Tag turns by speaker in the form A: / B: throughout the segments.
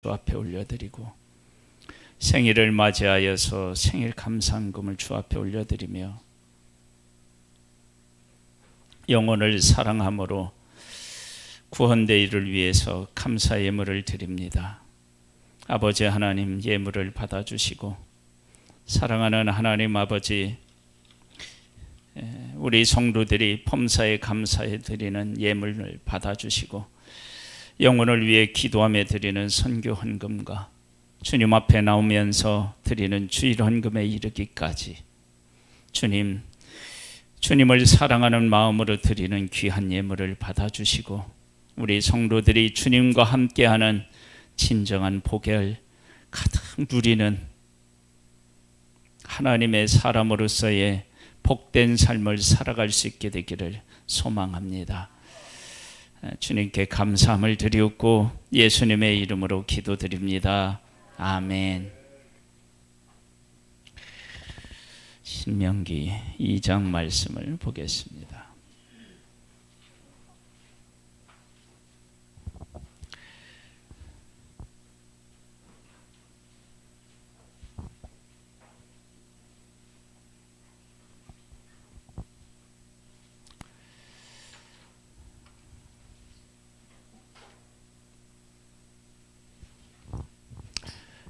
A: 주 앞에 올려드리고 생일을 맞이하여서 생일 감사헌금을 주 앞에 올려드리며 영혼을 사랑함으로 구원되이를 위해서 감사 예물을 드립니다. 아버지 하나님, 예물을 받아주시고 사랑하는 하나님 아버지, 우리 성도들이 범사에 감사해 드리는 예물을 받아주시고 영혼을 위해 기도하며 드리는 선교 헌금과 주님 앞에 나오면서 드리는 주일 헌금에 이르기까지 주님을 사랑하는 마음으로 드리는 귀한 예물을 받아주시고 우리 성도들이 주님과 함께하는 진정한 복을 가득 누리는 하나님의 사람으로서의 복된 삶을 살아갈 수 있게 되기를 소망합니다. 주님께 감사함을 드리옵고 예수님의 이름으로 기도드립니다. 아멘. 신명기 2장 말씀을 보겠습니다.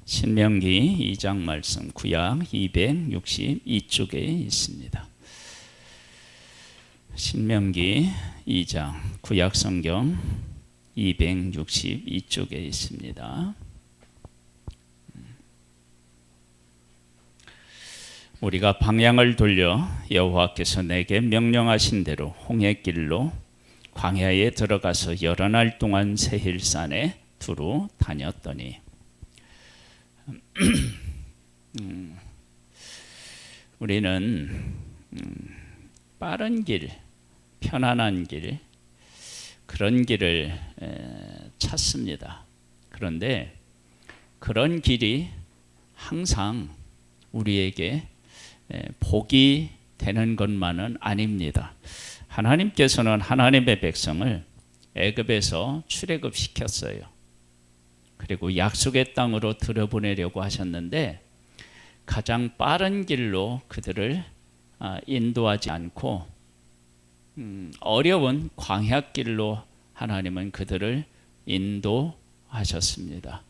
A: 신명기 2장 말씀 구약 262쪽에 있습니다. 신명기 2장 구약 성경 262쪽에 있습니다. 우리가 방향을 돌려 여호와께서 내게 명령하신 대로 홍해길로 광야에 들어가서 여러 날 동안 세힐산에 두루 다녔더니 우리는 빠른 길, 편안한 길, 그런 길을 찾습니다. 그런데 그런 길이 항상 우리에게 복이 되는 것만은 아닙니다. 하나님께서는 하나님의 백성을 애굽에서 출애굽시켰어요. 그리고 약속의 땅으로 들여보내려고 하셨는데 가장 빠른 길로 그들을 인도하지 않고 어려운 광야길로 하나님은 그들을 인도하셨습니다.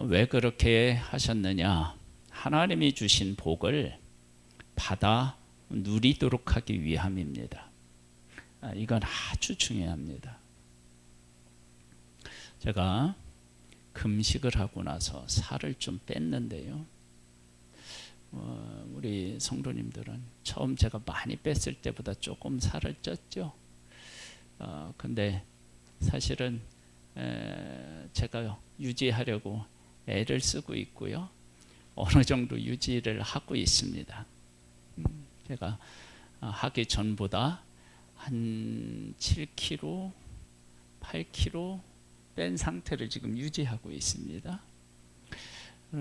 A: 왜 그렇게 하셨느냐? 하나님이 주신 복을 받아 누리도록 하기 위함입니다. 이건 아주 중요합니다. 제가 금식을 하고 나서 살을 좀 뺐는데요. 우리 성도님들은 처음 제가 많이 뺐을 때보다 조금 살을 쪘죠. 근데 사실은 제가 유지하려고 애를 쓰고 있고요. 어느 정도 유지를 하고 있습니다. 제가 하기 전보다 한 7kg, 8kg 뺀 상태를 지금 유지하고 있습니다.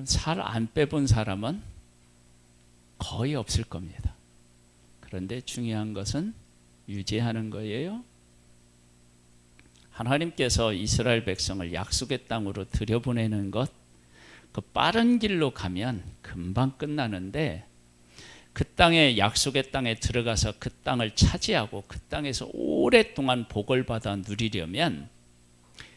A: 살 안 빼본 사람은 거의 없을 겁니다. 그런데 중요한 것은 유지하는 거예요. 하나님께서 이스라엘 백성을 약속의 땅으로 들여보내는 것, 그 빠른 길로 가면 금방 끝나는데 그 땅에 약속의 땅에 들어가서 그 땅을 차지하고 그 땅에서 오랫동안 복을 받아 누리려면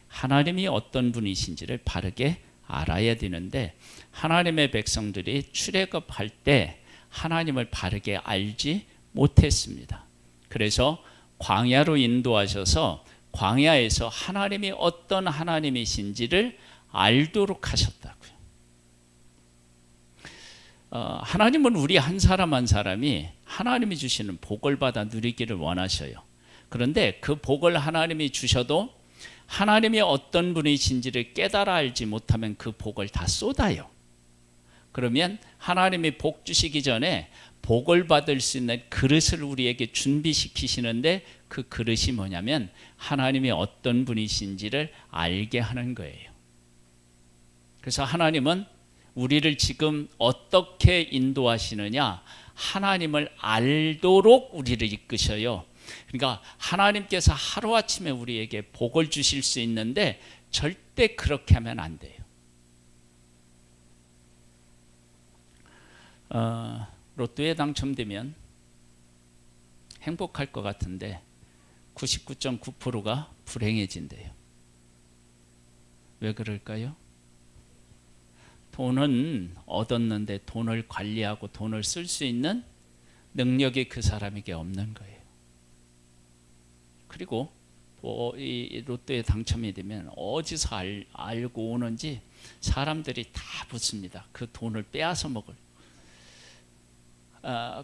A: 하나님이 어떤 분이신지를 바르게 알아야 되는데 하나님의 백성들이 출애굽할 때 하나님을 바르게 알지 못했습니다. 그래서 광야로 인도하셔서 광야에서 하나님이 어떤 하나님이신지를 알도록 하셨다고요. 하나님은 우리 한 사람 한 사람이 하나님이 주시는 복을 받아 누리기를 원하셔요. 그런데 그 복을 하나님이 주셔도 하나님이 어떤 분이신지를 깨달아 알지 못하면 그 복을 다 쏟아요. 그러면 하나님이 복 주시기 전에 복을 받을 수 있는 그릇을 우리에게 준비시키시는데 그 그릇이 뭐냐면 하나님이 어떤 분이신지를 알게 하는 거예요. 그래서 하나님은 우리를 지금 어떻게 인도하시느냐? 하나님을 알도록 우리를 이끄셔요. 그러니까 하나님께서 하루아침에 우리에게 복을 주실 수 있는데 절대 절대 그렇게 하면 안 돼요. 로또에 당첨되면 행복할 것 같은데 99.9%가 불행해진대요. 왜 그럴까요? 돈은 얻었는데 돈을 관리하고 돈을 쓸 수 있는 능력이 그 사람에게 없는 거예요. 그리고 이 로또에 당첨이 되면 어디서 알고 오는지 사람들이 다 묻습니다. 그 돈을 빼앗아 먹을.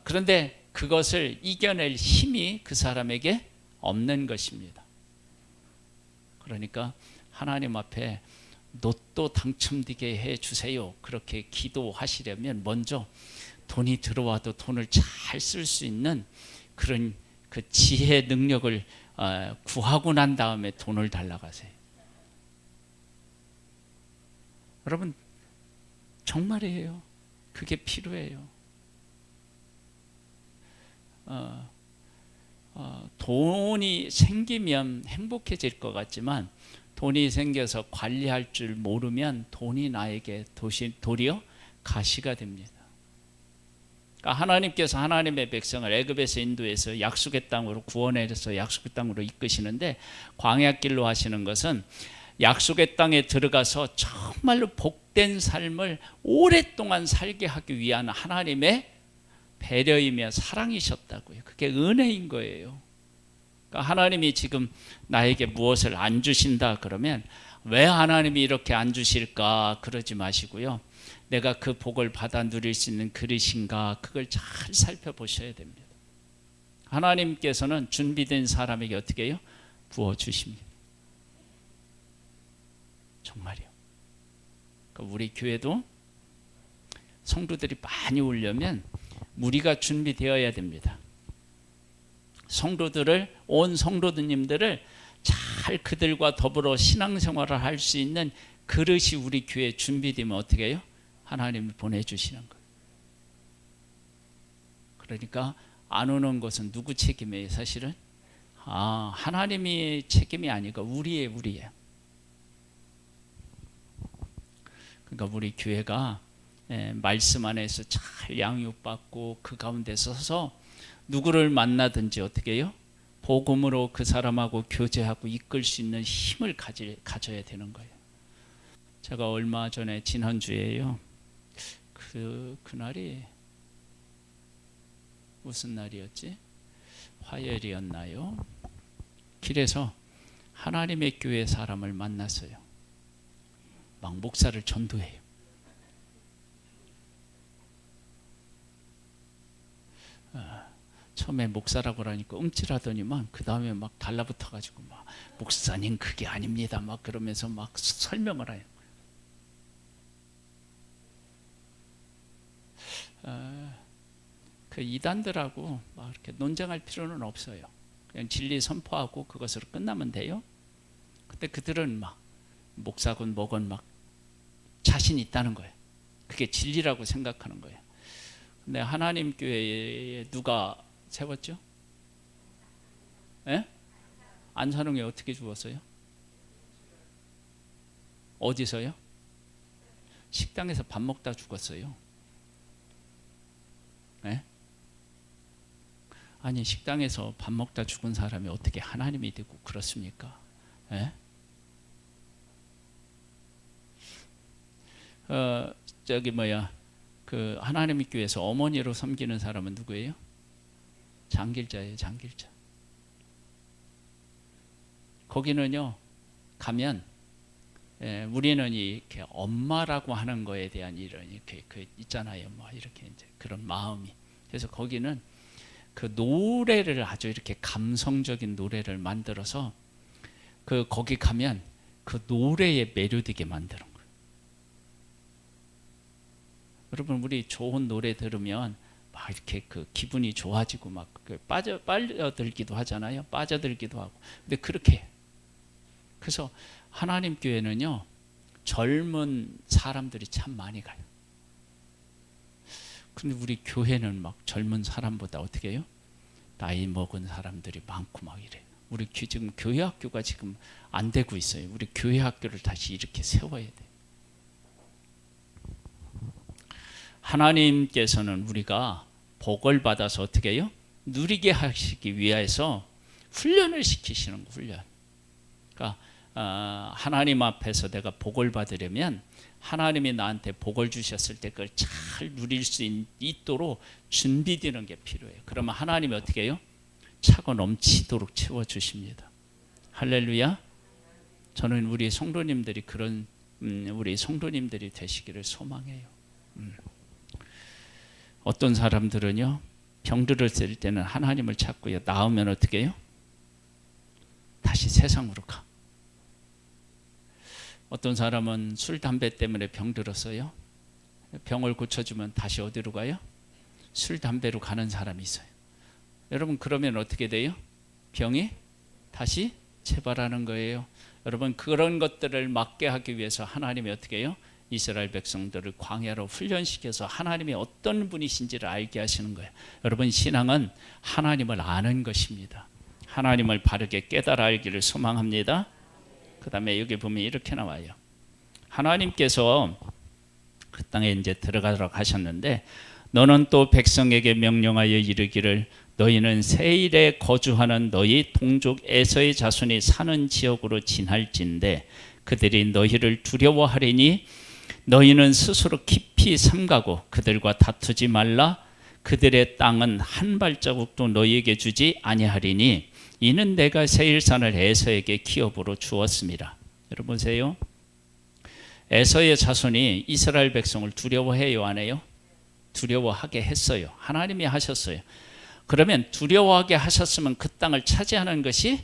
A: 그런데 그것을 이겨낼 힘이 그 사람에게 없는 것입니다. 그러니까 하나님 앞에 로또 당첨되게 해주세요. 그렇게 기도하시려면 먼저 돈이 들어와도 돈을 잘 쓸 수 있는 그런 그 지혜 능력을 구하고 난 다음에 돈을 달라고 하세요. 여러분 정말이에요. 그게 필요해요. 돈이 생기면 행복해질 것 같지만 돈이 생겨서 관리할 줄 모르면 돈이 나에게 도리어 가시가 됩니다. 그러니까 하나님께서 하나님의 백성을 애굽에서 인도해서 약속의 땅으로 구원해서 약속의 땅으로 이끄시는데 광야길로 하시는 것은 약속의 땅에 들어가서 정말로 복된 삶을 오랫동안 살게 하기 위한 하나님의 배려이며 사랑이셨다고요. 그게 은혜인 거예요. 그러니까 하나님이 지금 나에게 무엇을 안 주신다 그러면 왜 하나님이 이렇게 안 주실까 그러지 마시고요. 내가 그 복을 받아 누릴 수 있는 그릇인가 그걸 잘 살펴보셔야 됩니다. 하나님께서는 준비된 사람에게 어떻게 해요? 부어주십니다. 정말이요. 그러니까 우리 교회도 성도들이 많이 오려면 우리가 준비되어야 됩니다. 성도들을 온 성도님들을 잘 그들과 더불어 신앙생활을 할 수 있는 그릇이 우리 교회에 준비되면 어떻게 해요? 하나님이 보내주시는 거예요. 그러니까 안 오는 것은 누구 책임이에요? 사실은 하나님이 책임이 아니고 우리예요. 그러니까 우리 교회가 말씀 안에서 잘 양육받고 그 가운데 서서 누구를 만나든지 어떻게 해요? 복음으로 그 사람하고 교제하고 이끌 수 있는 힘을 가져야 되는 거예요. 제가 얼마 전에 지난주에요. 그날이 무슨 날이었지? 화요일이었나요? 길에서 하나님의 교회 사람을 만났어요. 막 목사를 전도해요. 처음에 목사라고 하니까 움찔하더니만 그 다음에 막 달라붙어 가지고 막 목사님 그게 아닙니다 막 그러면서 막 설명을 해요. 그 이단들하고 막 이렇게 논쟁할 필요는 없어요. 그냥 진리 선포하고 그것으로 끝나면 돼요. 근데 그들은 막 목사건 뭐건 막 자신 있다는 거예요. 그게 진리라고 생각하는 거예요. 근데 하나님 교회에 누가 세웠죠? 예? 안산홍에 어떻게 죽었어요? 어디서요? 식당에서 밥 먹다 죽었어요. 예? 아니 식당에서 밥 먹다 죽은 사람이 어떻게 하나님이 되고 그렇습니까? 예? 그 하나님의 교회에서 어머니로 섬기는 사람은 누구예요? 장길자예요. 장길자. 거기는요 가면 우리는 이렇게 엄마라고 하는 거에 대한 이런 이렇게 있잖아요. 뭐 이렇게 이제 그런 마음이. 그래서 거기는 그 노래를 아주 이렇게 감성적인 노래를 만들어서 거기 가면 그 노래에 매료되게 만드는 거예요. 여러분 우리 좋은 노래 들으면 막 이렇게 그 기분이 좋아지고 막 빠져들기도 하잖아요. 빠져들기도 하고. 근데 그렇게 그래서 하나님 교회는요 젊은 사람들이 참 많이 가요. 근데 우리 교회는 막 젊은 사람보다 어떻게 해요? 나이 먹은 사람들이 많고 막 이래요. 우리 지금 교회 학교가 지금 안 되고 있어요. 우리 교회 학교를 다시 이렇게 세워야 돼. 하나님께서는 우리가 복을 받아서 어떻게 해요? 누리게 하시기 위해서 훈련을 시키시는 거, 훈련. 그러니까 하나님 앞에서 내가 복을 받으려면 하나님이 나한테 복을 주셨을 때 그걸 잘 누릴 수 있도록 준비되는 게 필요해요. 그러면 하나님이 어떻게 해요? 차고 넘치도록 채워주십니다. 할렐루야. 저는 우리 성도님들이 그런 우리 성도님들이 되시기를 소망해요. 어떤 사람들은요, 병들었을 때는 하나님을 찾고요, 나으면 어떻게 해요? 다시 세상으로 가. 어떤 사람은 술, 담배 때문에 병들었어요. 병을 고쳐주면 다시 어디로 가요? 술, 담배로 가는 사람이 있어요. 여러분, 그러면 어떻게 돼요? 병이 다시 재발하는 거예요. 여러분, 그런 것들을 막게 하기 위해서 하나님이 어떻게 해요? 이스라엘 백성들을 광야로 훈련시켜서 하나님이 어떤 분이신지를 알게 하시는 거예요. 여러분, 신앙은 하나님을 아는 것입니다. 하나님을 바르게 깨달아 알기를 소망합니다. 그 다음에 여기 보면 이렇게 나와요. 하나님께서 그 땅에 이제 들어가도록 하셨는데, 너는 또 백성에게 명령하여 이르기를 너희는 세일에 거주하는 너희 동족 에서의 자손이 사는 지역으로 지날진대 그들이 너희를 두려워하리니 너희는 스스로 깊이 삼가고 그들과 다투지 말라. 그들의 땅은 한 발자국도 너희에게 주지 아니하리니 이는 내가 세일산을 에서에게 기업으로 주었습니다. 여러분 보세요. 에서의 자손이 이스라엘 백성을 두려워해요, 안 해요? 두려워하게 했어요. 하나님이 하셨어요. 그러면 두려워하게 하셨으면 그 땅을 차지하는 것이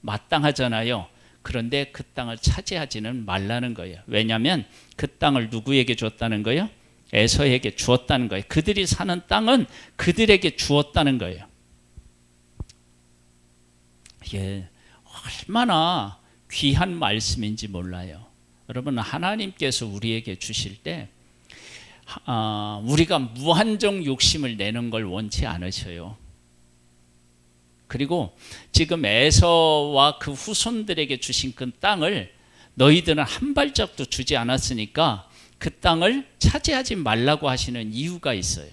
A: 마땅하잖아요. 그런데 그 땅을 차지하지는 말라는 거예요. 왜냐하면 그 땅을 누구에게 줬다는 거예요? 에서에게 주었다는 거예요. 그들이 사는 땅은 그들에게 주었다는 거예요. 이게 얼마나 귀한 말씀인지 몰라요. 여러분, 하나님께서 우리에게 주실 때 우리가 무한정 욕심을 내는 걸 원치 않으셔요. 그리고 지금 에서와 그 후손들에게 주신 그 땅을 너희들은 한 발짝도 주지 않았으니까 그 땅을 차지하지 말라고 하시는 이유가 있어요.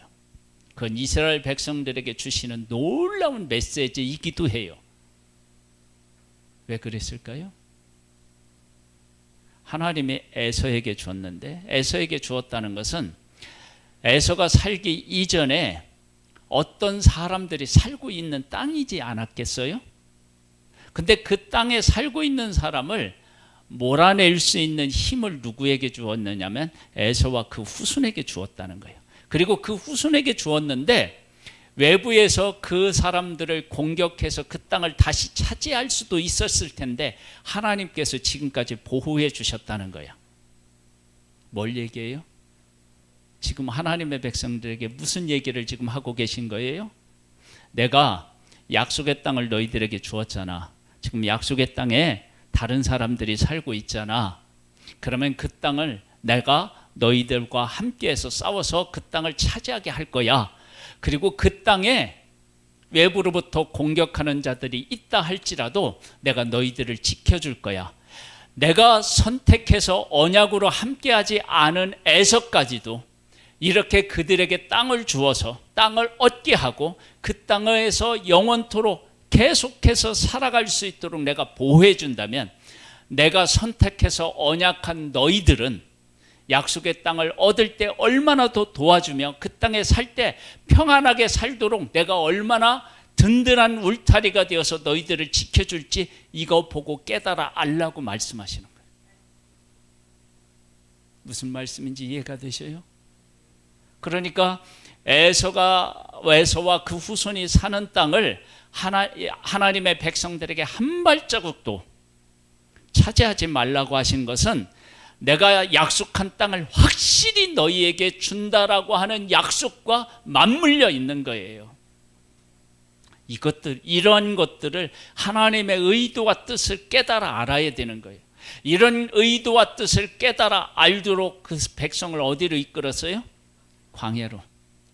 A: 그건 이스라엘 백성들에게 주시는 놀라운 메시지이기도 해요. 왜 그랬을까요? 하나님이 에서에게 줬는데, 에서에게 주었다는 것은 에서가 살기 이전에 어떤 사람들이 살고 있는 땅이지 않았겠어요? 근데 그 땅에 살고 있는 사람을 몰아낼 수 있는 힘을 누구에게 주었느냐면 에서와 그 후손에게 주었다는 거예요. 그리고 그 후손에게 주었는데 외부에서 그 사람들을 공격해서 그 땅을 다시 차지할 수도 있었을 텐데 하나님께서 지금까지 보호해 주셨다는 거예요. 뭘 얘기해요? 지금 하나님의 백성들에게 무슨 얘기를 지금 하고 계신 거예요? 내가 약속의 땅을 너희들에게 주었잖아. 지금 약속의 땅에 다른 사람들이 살고 있잖아. 그러면 그 땅을 내가 너희들과 함께해서 싸워서 그 땅을 차지하게 할 거야. 그리고 그 땅에 외부로부터 공격하는 자들이 있다 할지라도 내가 너희들을 지켜줄 거야. 내가 선택해서 언약으로 함께하지 않은 에서까지도 이렇게 그들에게 땅을 주어서 땅을 얻게 하고 그 땅에서 영원토록 계속해서 살아갈 수 있도록 내가 보호해 준다면 내가 선택해서 언약한 너희들은 약속의 땅을 얻을 때 얼마나 더 도와주며 그 땅에 살 때 평안하게 살도록 내가 얼마나 든든한 울타리가 되어서 너희들을 지켜줄지 이거 보고 깨달아 알라고 말씀하시는 거예요. 무슨 말씀인지 이해가 되셔요? 그러니까 에서와 그 후손이 사는 땅을 하나님의 백성들에게 한 발자국도 차지하지 말라고 하신 것은 내가 약속한 땅을 확실히 너희에게 준다라고 하는 약속과 맞물려 있는 거예요. 이런 것들을 하나님의 의도와 뜻을 깨달아 알아야 되는 거예요. 이런 의도와 뜻을 깨달아 알도록 그 백성을 어디로 이끌었어요? 광야로.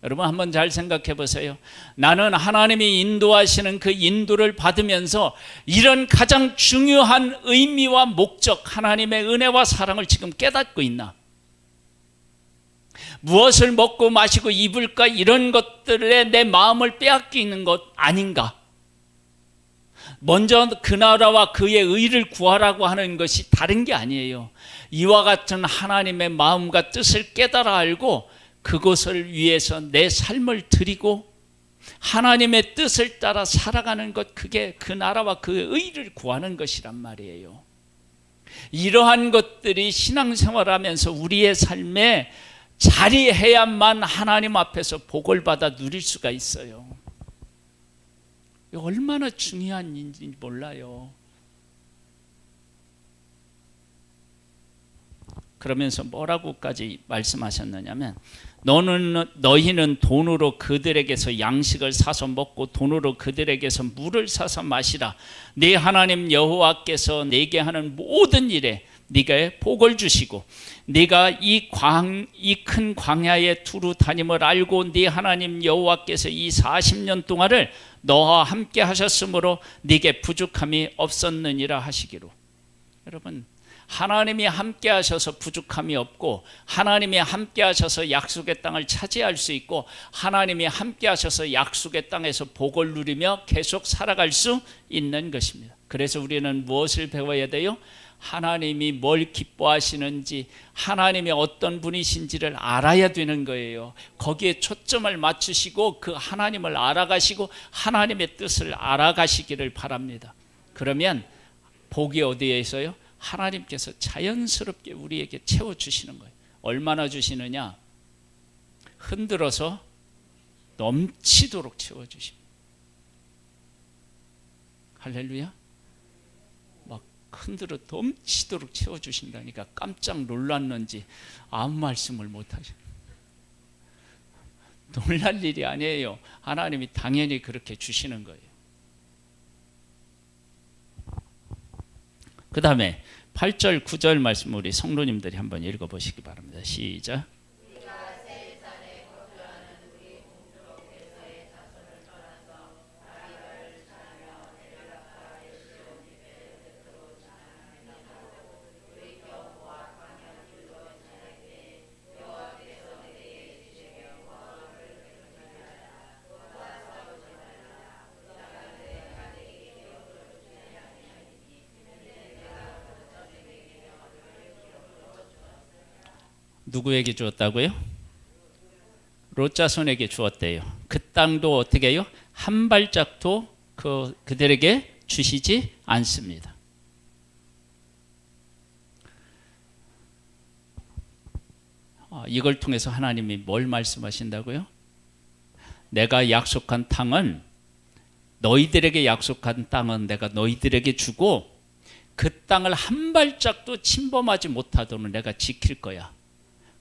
A: 여러분 한번 잘 생각해 보세요. 나는 하나님이 인도하시는 그 인도를 받으면서 이런 가장 중요한 의미와 목적, 하나님의 은혜와 사랑을 지금 깨닫고 있나? 무엇을 먹고 마시고 입을까, 이런 것들에 내 마음을 빼앗기는 것 아닌가? 먼저 그 나라와 그의 의를 구하라고 하는 것이 다른 게 아니에요. 이와 같은 하나님의 마음과 뜻을 깨달아 알고 그것을 위해서 내 삶을 드리고 하나님의 뜻을 따라 살아가는 것, 그게 그 나라와 그의 의를 구하는 것이란 말이에요. 이러한 것들이 신앙생활하면서 우리의 삶에 자리해야만 하나님 앞에서 복을 받아 누릴 수가 있어요. 얼마나 중요한 일인지 몰라요. 그러면서 뭐라고까지 말씀하셨느냐면, 너희는 돈으로 그들에게서 양식을 사서 먹고 돈으로 그들에게서 물을 사서 마시라. 네 하나님 여호와께서 내게 하는 모든 일에 네가 복을 주시고 네가 이 큰 광야에 두루 다님을 알고 네 하나님 여호와께서 이 40년 동안을 너와 함께 하셨으므로 네게 부족함이 없었느니라 하시기로. 여러분, 하나님이 함께 하셔서 부족함이 없고, 하나님이 함께 하셔서 약속의 땅을 차지할 수 있고, 하나님이 함께 하셔서 약속의 땅에서 복을 누리며 계속 살아갈 수 있는 것입니다. 그래서 우리는 무엇을 배워야 돼요? 하나님이 뭘 기뻐하시는지, 하나님이 어떤 분이신지를 알아야 되는 거예요. 거기에 초점을 맞추시고 그 하나님을 알아가시고 하나님의 뜻을 알아가시기를 바랍니다. 그러면 복이 어디에 있어요? 하나님께서 자연스럽게 우리에게 채워주시는 거예요. 얼마나 주시느냐? 흔들어서 넘치도록 채워주십니다. 할렐루야. 막 흔들어 넘치도록 채워주신다니까 깜짝 놀랐는지 아무 말씀을 못하셔. 놀랄 일이 아니에요. 하나님이 당연히 그렇게 주시는 거예요. 그 다음에 8절 9절 말씀 우리 성도님들이 한번 읽어보시기 바랍니다. 시작. 누구에게 주었다고요? 롯 자손에게 주었대요. 그 땅도 어떻게 해요? 한 발짝도 그들에게 주시지 않습니다. 이걸 통해서 하나님이 뭘 말씀하신다고요? 내가 약속한 땅은, 너희들에게 약속한 땅은 내가 너희들에게 주고 그 땅을 한 발짝도 침범하지 못하도록 내가 지킬 거야.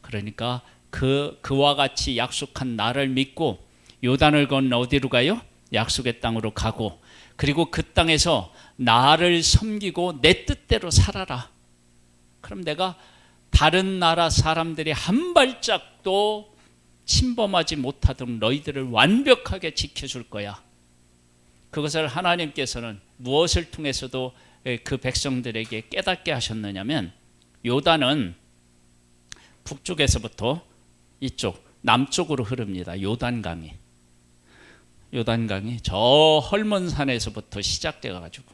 A: 그러니까 그와 같이 약속한 나를 믿고 요단을 건너 어디로 가요? 약속의 땅으로 가고, 그리고 그 땅에서 나를 섬기고 내 뜻대로 살아라. 그럼 내가 다른 나라 사람들이 한 발짝도 침범하지 못하도록 너희들을 완벽하게 지켜줄 거야. 그것을 하나님께서는 무엇을 통해서도 그 백성들에게 깨닫게 하셨느냐면, 요단은 북쪽에서부터 이쪽 남쪽으로 흐릅니다. 요단강이 저 헐몬 산에서부터 시작돼 가지고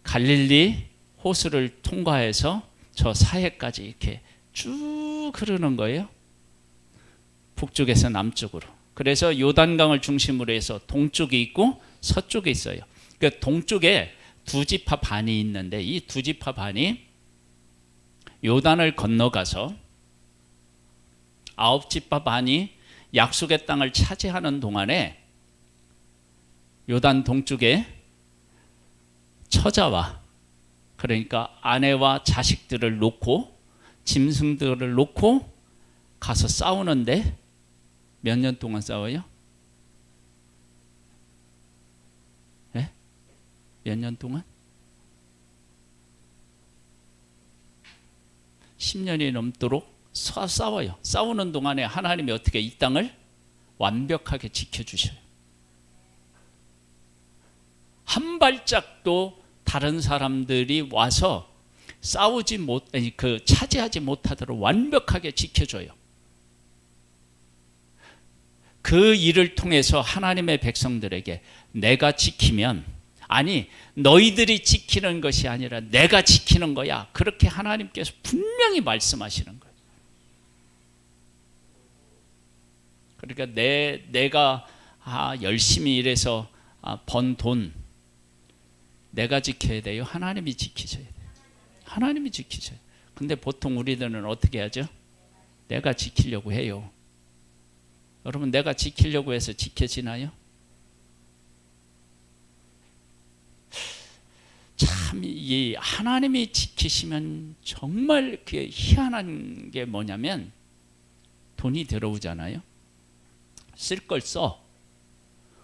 A: 갈릴리 호수를 통과해서 저 사해까지 이렇게 쭉 흐르는 거예요. 북쪽에서 남쪽으로. 그래서 요단강을 중심으로 해서 동쪽이 있고 서쪽이 있어요. 그 동쪽에 두 지파 반이 있는데, 이 두 지파 반이 요단을 건너가서 아홉 지파 반이 약속의 땅을 차지하는 동안에 요단 동쪽에 처자와, 그러니까 아내와 자식들을 놓고 짐승들을 놓고 가서 싸우는데 몇 년 동안 싸워요? 네? 몇 년 동안? 10년이 넘도록 싸워요. 싸우는 동안에 하나님이 어떻게 이 땅을 완벽하게 지켜주셔요. 한 발짝도 다른 사람들이 와서 차지하지 못하도록 완벽하게 지켜줘요. 그 일을 통해서 하나님의 백성들에게 내가 지키면, 아니 너희들이 지키는 것이 아니라 내가 지키는 거야, 그렇게 하나님께서 분명히 말씀하시는 거예요. 그러니까 내가 열심히 일해서 번 돈 내가 지켜야 돼요? 하나님이 지키셔야 돼요? 하나님이 지키셔요. 근데 보통 우리들은 어떻게 하죠? 내가 지키려고 해요. 여러분, 내가 지키려고 해서 지켜지나요? 참, 이 하나님이 지키시면 정말 그 희한한 게 뭐냐면, 돈이 들어오잖아요. 쓸 걸 써.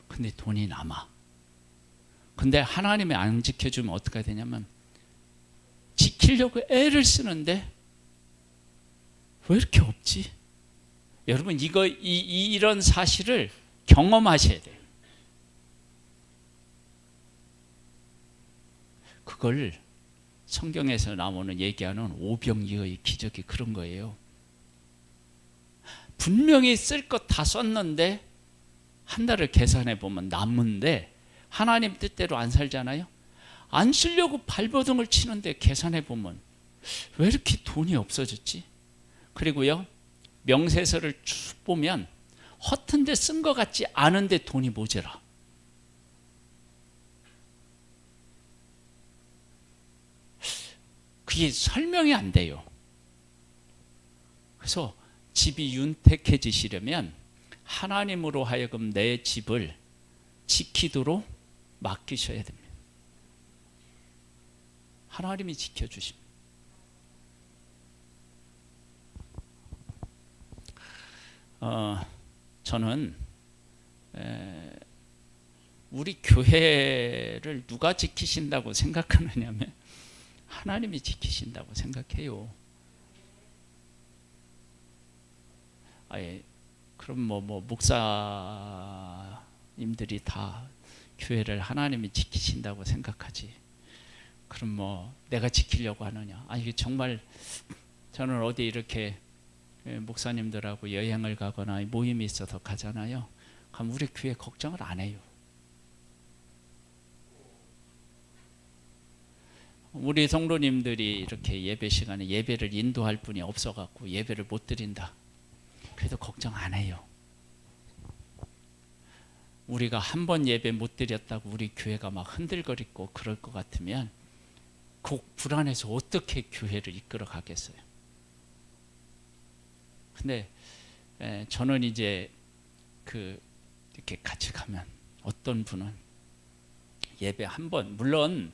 A: 근데 돈이 남아. 근데 하나님이 안 지켜주면 어떻게 되냐면, 지키려고 애를 쓰는데 왜 이렇게 없지? 여러분, 이런 사실을 경험하셔야 돼요. 그걸 성경에서 나오는 얘기하는 오병이어의 기적이 그런 거예요. 분명히 쓸 것 다 썼는데 한 달을 계산해 보면 남은데 하나님 뜻대로 안 살잖아요. 안 쓰려고 발버둥을 치는데 계산해 보면 왜 이렇게 돈이 없어졌지? 그리고요, 명세서를 쭉 보면 허튼데 쓴 것 같지 않은데 돈이 모자라. 그게 설명이 안 돼요. 그래서 집이 윤택해지시려면 하나님으로 하여금 내 집을 지키도록 맡기셔야 됩니다. 하나님이 지켜주십니다. 저는 우리 교회를 누가 지키신다고 생각하느냐면 하나님이 지키신다고 생각해요. 그럼 목사님들이 다 교회를 하나님이 지키신다고 생각하지, 그럼 내가 지키려고 하느냐? 이게 정말, 저는 어디 이렇게 목사님들하고 여행을 가거나 모임이 있어서 가잖아요. 그럼 우리 교회 걱정을 안 해요. 우리 성도님들이 이렇게 예배 시간에 예배를 인도할 분이 없어갖고 예배를 못 드린다, 그래도 걱정 안 해요. 우리가 한 번 예배 못 드렸다고 우리 교회가 막 흔들거리고 그럴 것 같으면 꼭 불안해서 어떻게 교회를 이끌어 가겠어요. 근데 저는 이제 이렇게 같이 가면 어떤 분은 예배 한 번, 물론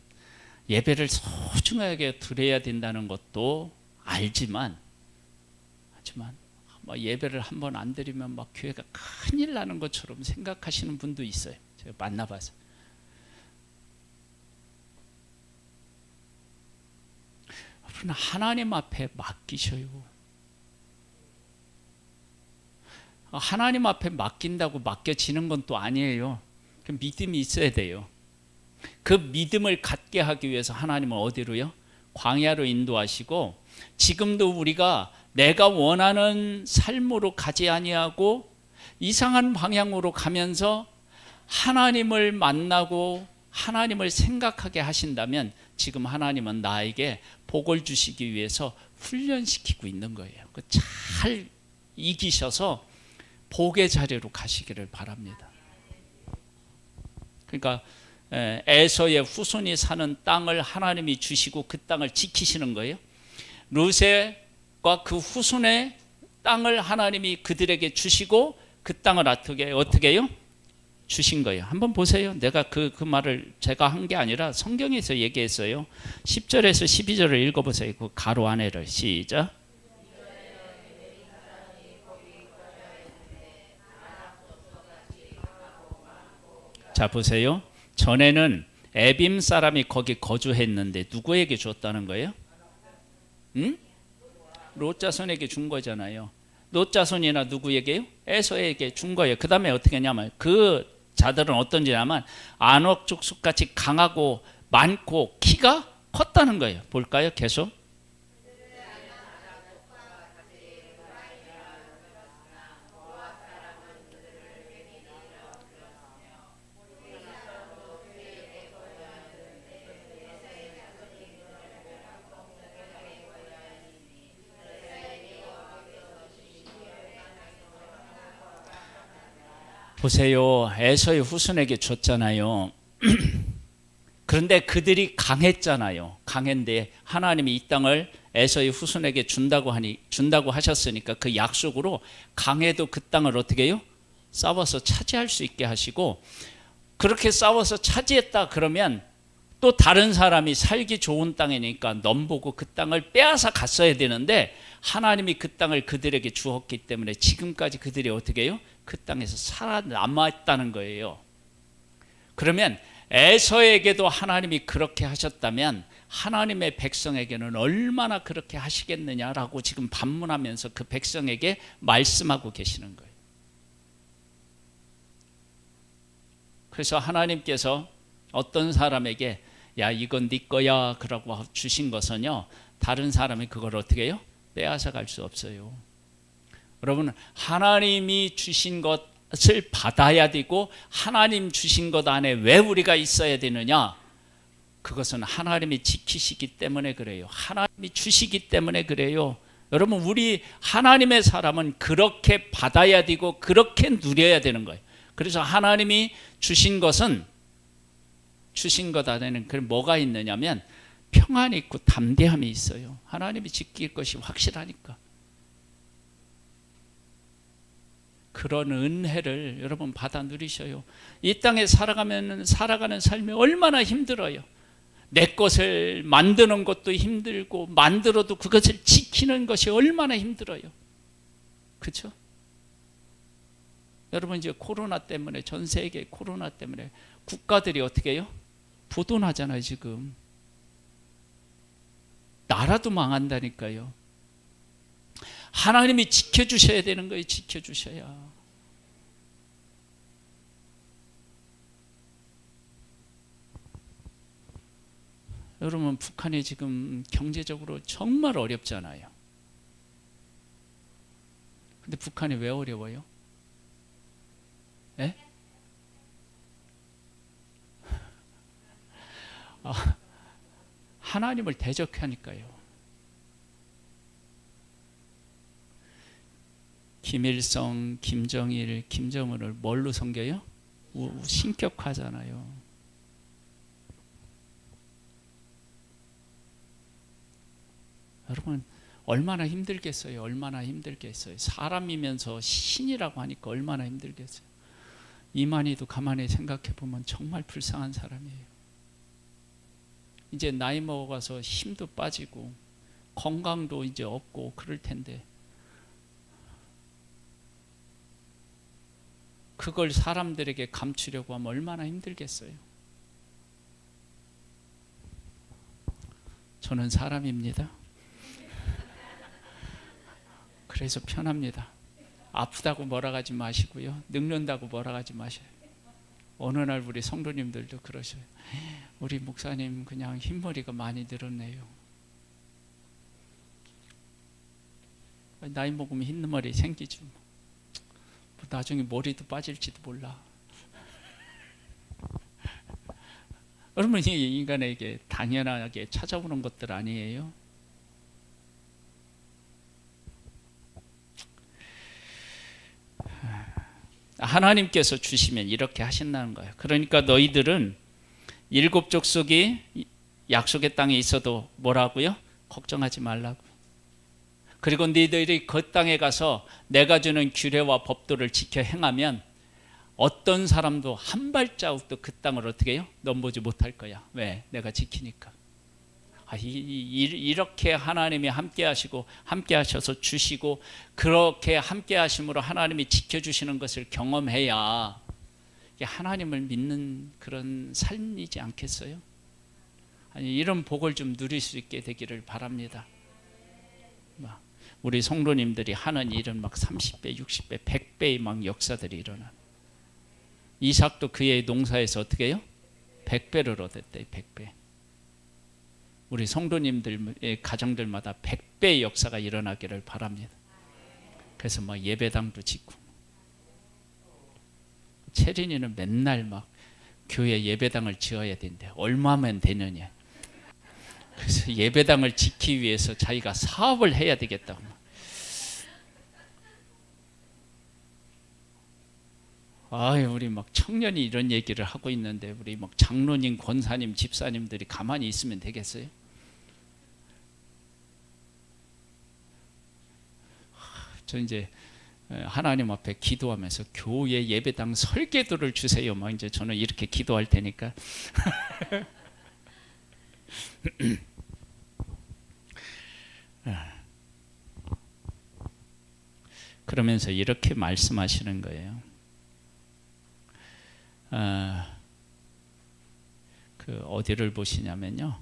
A: 예배를 소중하게 드려야 된다는 것도 알지만, 하지만 예배를 한 번 안 드리면 막 교회가 큰일 나는 것처럼 생각하시는 분도 있어요. 제가 만나봐서. 하나님 앞에 맡기셔요. 하나님 앞에 맡긴다고 맡겨지는 건 또 아니에요. 그 믿음이 있어야 돼요. 그 믿음을 갖게 하기 위해서 하나님은 어디로요? 광야로 인도하시고, 지금도 우리가 내가 원하는 삶으로 가지 아니하고 이상한 방향으로 가면서 하나님을 만나고 하나님을 생각하게 하신다면, 지금 하나님은 나에게 복을 주시기 위해서 훈련시키고 있는 거예요. 잘 이기셔서 복의 자리로 가시기를 바랍니다. 그러니까 에서의 후손이 사는 땅을 하나님이 주시고 그 땅을 지키시는 거예요. 르세과 그 후손의 땅을 하나님이 그들에게 주시고 그 땅을 어떻게 해요? 주신 거예요. 한번 보세요. 내가 그 말을 제가 한 게 아니라 성경에서 얘기했어요. 10절에서 12절을 읽어보세요. 그 가로 안에를. 시작. 자, 보세요. 전에는 에빔 사람이 거기 거주했는데 누구에게 줬다는 거예요? 응? 롯 자손에게 준 거잖아요. 롯 자손이나 누구에게요? 에서에게 준 거예요. 그 다음에 어떻게 했냐면 그 자들은 어떤지냐면 안옥 족속같이 강하고 많고 키가 컸다는 거예요. 볼까요? 계속. 보세요. 에서의 후손에게 줬잖아요. 그런데 그들이 강했잖아요. 강했는데 하나님이 이 땅을 에서의 후손에게 준다고 하셨으니까 그 약속으로 강해도 그 땅을 어떻게 해요? 싸워서 차지할 수 있게 하시고, 그렇게 싸워서 차지했다 그러면 또 다른 사람이 살기 좋은 땅이니까 넘보고 그 땅을 빼앗아 갔어야 되는데 하나님이 그 땅을 그들에게 주었기 때문에 지금까지 그들이 어떻게 해요? 그 땅에서 살아남았다는 거예요. 그러면 에서에게도 하나님이 그렇게 하셨다면 하나님의 백성에게는 얼마나 그렇게 하시겠느냐라고 지금 반문하면서 그 백성에게 말씀하고 계시는 거예요. 그래서 하나님께서 어떤 사람에게 야 이건 네 거야 그러고 주신 것은요, 다른 사람이 그걸 어떻게 해요? 빼앗아 갈 수 없어요. 여러분, 하나님이 주신 것을 받아야 되고 하나님 주신 것 안에 왜 우리가 있어야 되느냐? 그것은 하나님이 지키시기 때문에 그래요. 하나님이 주시기 때문에 그래요. 여러분, 우리 하나님의 사람은 그렇게 받아야 되고 그렇게 누려야 되는 거예요. 그래서 하나님이 주신 것은, 주신 것 안에는 그 뭐가 있느냐면 평안이 있고 담대함이 있어요. 하나님이 지킬 것이 확실하니까. 그런 은혜를 여러분 받아 누리셔요. 이 땅에 살아가는 삶이 얼마나 힘들어요. 내 것을 만드는 것도 힘들고 만들어도 그것을 지키는 것이 얼마나 힘들어요. 그렇죠? 여러분, 이제 코로나 때문에, 전 세계 코로나 때문에 국가들이 어떻게 해요? 부도나잖아요. 지금 나라도 망한다니까요. 하나님이 지켜주셔야 되는 거예요. 지켜주셔야. 여러분, 북한이 지금 경제적으로 정말 어렵잖아요. 근데 북한이 왜 어려워요? 예? 하나님을 대적하니까요. 김일성, 김정일, 김정은을 뭘로 섬겨요? 신격화잖아요. 여러분, 얼마나 힘들겠어요. 얼마나 힘들겠어요. 사람이면서 신이라고 하니까 얼마나 힘들겠어요. 이만희도 가만히 생각해 보면 정말 불쌍한 사람이에요. 이제 나이 먹어가서 힘도 빠지고 건강도 이제 없고 그럴 텐데 그걸 사람들에게 감추려고 하면 얼마나 힘들겠어요. 저는 사람입니다. 그래서 편합니다. 아프다고 뭐라 하지 마시고요. 늙는다고 뭐라 하지 마셔요. 어느 날 우리 성도님들도 그러셔요. 우리 목사님 그냥 흰머리가 많이 늘었네요. 나이 먹으면 흰머리 생기죠. 나중에 머리도 빠질지도 몰라. 여러분, 이 인간에게 당연하게 찾아오는 것들 아니에요? 하나님께서 주시면 이렇게 하신다는 거예요. 그러니까 너희들은 일곱 족속이 약속의 땅에 있어도 뭐라고요? 걱정하지 말라고. 그리고 너희들이 그 땅에 가서 내가 주는 규례와 법도를 지켜 행하면 어떤 사람도 한 발자국도 그 땅을 어떻게 해요? 넘보지 못할 거야. 왜? 내가 지키니까. 이렇게 하나님이 함께 하시고 함께 하셔서 주시고 그렇게 함께 하심으로 하나님이 지켜주시는 것을 경험해야 하나님을 믿는 그런 삶이지 않겠어요? 아니, 이런 복을 좀 누릴 수 있게 되기를 바랍니다. 우리 성도님들이 하는 일은 막 30배, 60배, 100배의 막 역사들이 일어나. 이삭도 그의 농사에서 어떻게 해요? 100배를 얻었대. 100배. 우리 성도님들의 가정들마다 100배의 역사가 일어나기를 바랍니다. 그래서 막 예배당도 짓고, 채린이는 맨날 막 교회 예배당을 지어야 된대. 얼마면 되느냐. 그래서 예배당을 짓기 위해서 자기가 사업을 해야 되겠다고. 아유, 우리 막 청년이 이런 얘기를 하고 있는데 우리 막 장로님, 권사님, 집사님들이 가만히 있으면 되겠어요? 저 이제 하나님 앞에 기도하면서 교회 예배당 설계도를 주세요. 막 이제 저는 이렇게 기도할 테니까. 그러면서 이렇게 말씀하시는 거예요. 그 어디를 보시냐면요,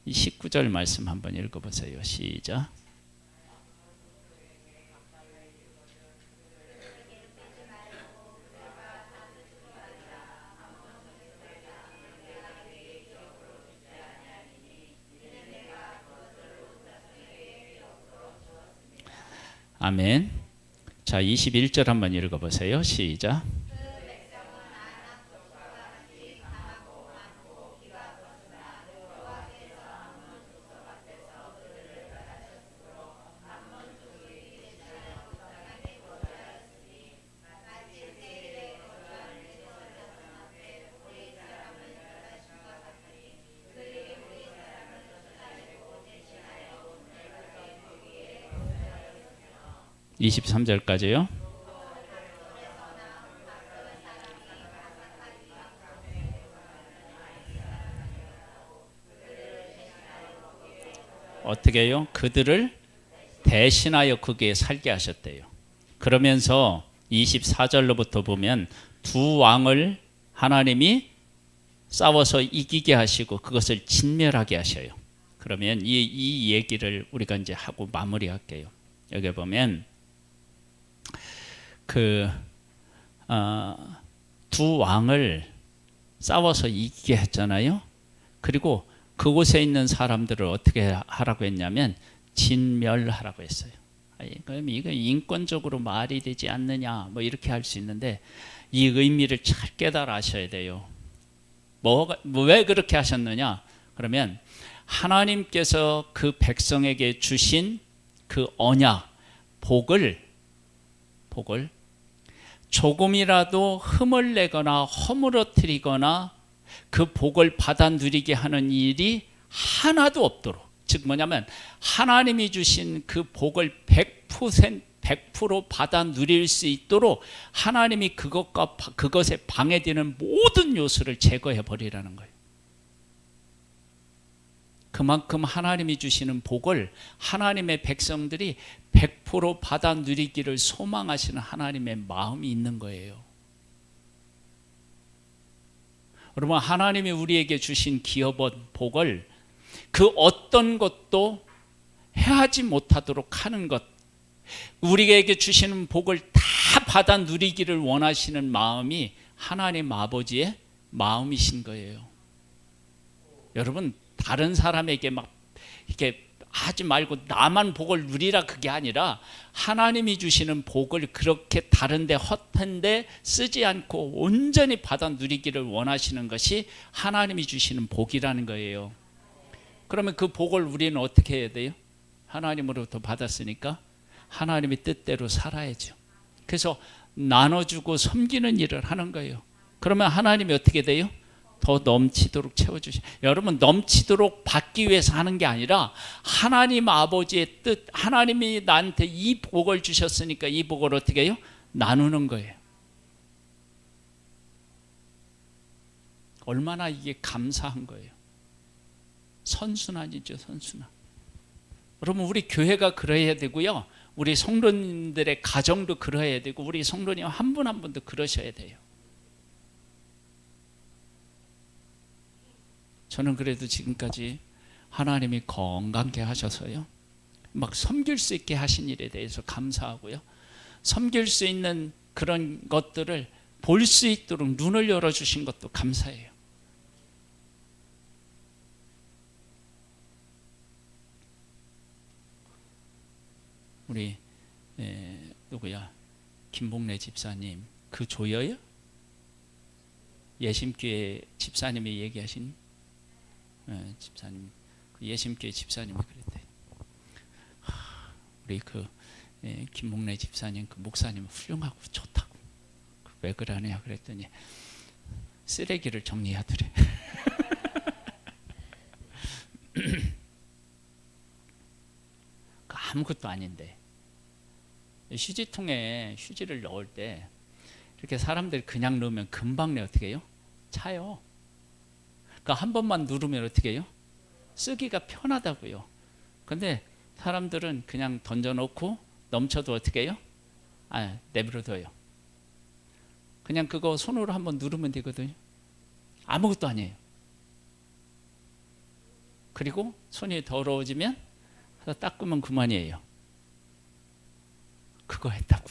A: 이 19절 말씀 한번 읽어보세요. 시작. 아멘. 자, 21절 한번 읽어보세요. 시작. (23절까지요) 어떻게 해요? 그들을 대신하여 거기에 살게 하셨대요. 그러면서 24절로부터 보면 두 왕을 하나님이 싸워서 이기게 하시고 그것을 진멸하게 하셔요. 그러면 이 얘기를 우리가 이제 하고 마무리할게요. 여기 보면 두 왕을 싸워서 이기게 했잖아요. 그리고 그곳에 있는 사람들을 어떻게 하라고 했냐면 진멸하라고 했어요. 그럼 이거 인권적으로 말이 되지 않느냐 뭐 이렇게 할 수 있는데 이 의미를 잘 깨달아 하셔야 돼요. 왜 그렇게 하셨느냐? 그러면 하나님께서 그 백성에게 주신 그 언약, 복을 조금이라도 흠을 내거나 허물어뜨리거나 그 복을 받아 누리게 하는 일이 하나도 없도록, 즉 뭐냐면 하나님이 주신 그 복을 100% 받아 누릴 수 있도록 하나님이 그것에 방해되는 모든 요소를 제거해 버리라는 거예요. 그만큼 하나님이 주시는 복을 하나님의 백성들이 100% 받아 누리기를 소망하시는 하나님의 마음이 있는 거예요. 여러분, 하나님이 우리에게 주신 기업원 복을 그 어떤 것도 해하지 못하도록 하는 것, 우리에게 주시는 복을 다 받아 누리기를 원하시는 마음이 하나님 아버지의 마음이신 거예요. 여러분, 다른 사람에게 막 이렇게 하지 말고 나만 복을 누리라, 그게 아니라 하나님이 주시는 복을 그렇게 다른데 헛한데 쓰지 않고 온전히 받아 누리기를 원하시는 것이 하나님이 주시는 복이라는 거예요. 그러면 그 복을 우리는 어떻게 해야 돼요? 하나님으로부터 받았으니까 하나님의 뜻대로 살아야죠. 그래서 나눠주고 섬기는 일을 하는 거예요. 그러면 하나님이 어떻게 돼요? 더 넘치도록 채워주시. 여러분, 넘치도록 받기 위해서 하는 게 아니라 하나님 아버지의 뜻, 하나님이 나한테 이 복을 주셨으니까 이 복을 어떻게 해요? 나누는 거예요. 얼마나 이게 감사한 거예요. 선순환이죠, 선순환. 여러분, 우리 교회가 그래야 되고요, 우리 성도님들의 가정도 그래야 되고, 우리 성도님 한 분 한 분도 그러셔야 돼요. 저는 그래도 지금까지 하나님이 건강케 하셔서요, 막 섬길 수 있게 하신 일에 대해서 감사하고요. 섬길 수 있는 그런 것들을 볼 수 있도록 눈을 열어주신 것도 감사해요. 우리 누구야? 김봉래 집사님 그 조여요? 예심교회 집사님이 얘기하신 집사님, 그 예심교회 집사님이 그랬대. 우리 그 김봉래 집사님 그 목사님 훌륭하고 좋다고. 왜 그러냐 그랬더니 쓰레기를 정리하더래. 아무것도 아닌데 휴지통에 휴지를 넣을 때 이렇게 사람들이 그냥 넣으면 금방 어떻게 해요? 차요. 그러니까 한 번만 누르면 어떻게 해요? 쓰기가 편하다고요. 근데 사람들은 그냥 던져놓고 넘쳐도 어떻게 해요? 내버려둬요. 그냥 그거 손으로 한번 누르면 되거든요. 아무것도 아니에요. 그리고 손이 더러워지면 닦으면 그만이에요. 그거 했다고.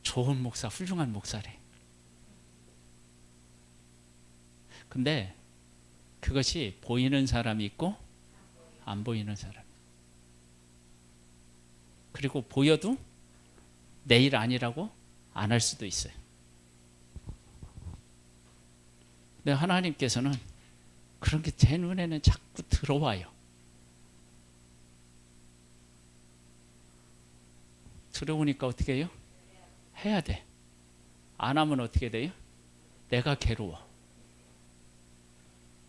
A: 좋은 목사, 훌륭한 목사래. 근데 그것이 보이는 사람이 있고 안 보이는 사람. 그리고 보여도 내 일 아니라고 안 할 수도 있어요. 근데 하나님께서는 그런 게 제 눈에는 자꾸 들어와요. 들어오니까 어떻게 해요? 해야 돼. 안 하면 어떻게 돼요? 내가 괴로워.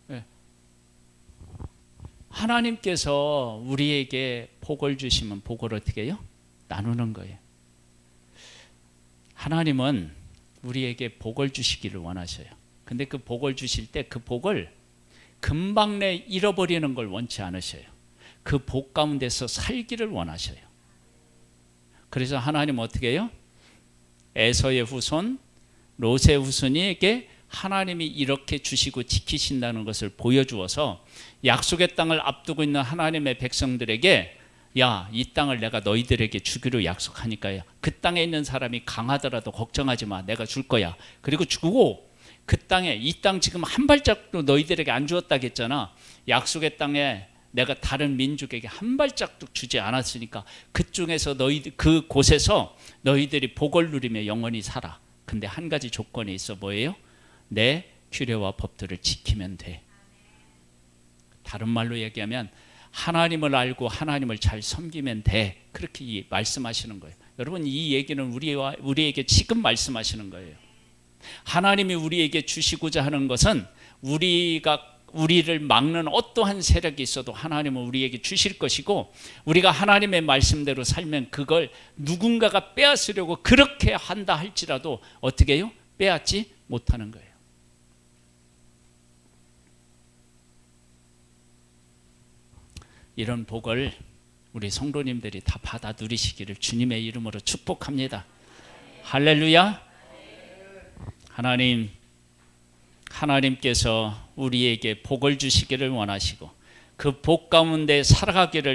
A: 네. 하나님께서 우리에게 복을 주시면 복을 어떻게 해요? 나누는 거예요. 하나님은 우리에게 복을 주시기를 원하셔요. 근데 그 복을 주실 때 그 복을 금방 내 잃어버리는 걸 원치 않으셔요. 그 복 가운데서 살기를 원하셔요. 그래서 하나님은 어떻게 해요? 에서의 후손, 롯의 후손에게 하나님이 이렇게 주시고 지키신다는 것을 보여주어서 약속의 땅을 앞두고 있는 하나님의 백성들에게 야, 이 땅을 내가 너희들에게 주기로 약속하니까요. 그 땅에 있는 사람이 강하더라도 걱정하지 마. 내가 줄 거야. 그리고 주고 그 땅에 이 땅 지금 한 발짝도 너희들에게 안 주었다겠잖아. 약속의 땅에 내가 다른 민족에게 한 발짝도 주지 않았으니까 그중에서 그 곳에서 너희들이 복을 누리며 영원히 살아. 근데 한 가지 조건이 있어. 뭐예요? 내 규례와 법들을 지키면 돼. 다른 말로 얘기하면 하나님을 알고 하나님을 잘 섬기면 돼. 그렇게 말씀하시는 거예요. 여러분 이 얘기는 우리에게 지금 말씀하시는 거예요. 하나님이 우리에게 주시고자 하는 것은 우리를 막는 어떠한 세력이 있어도 하나님은 우리에게 주실 것이고 우리가 하나님의 말씀대로 살면 그걸 누군가가 빼앗으려고 그렇게 한다 할지라도 어떻게 해요? 빼앗지 못하는 거예요. 이런 복을 우리 성도님들이 다 받아 누리시기를 주님의 이름으로 축복합니다. 할렐루야. 하나님께서 우리에게 복을 주시기를 원하시고 그 복 가운데 살아가기를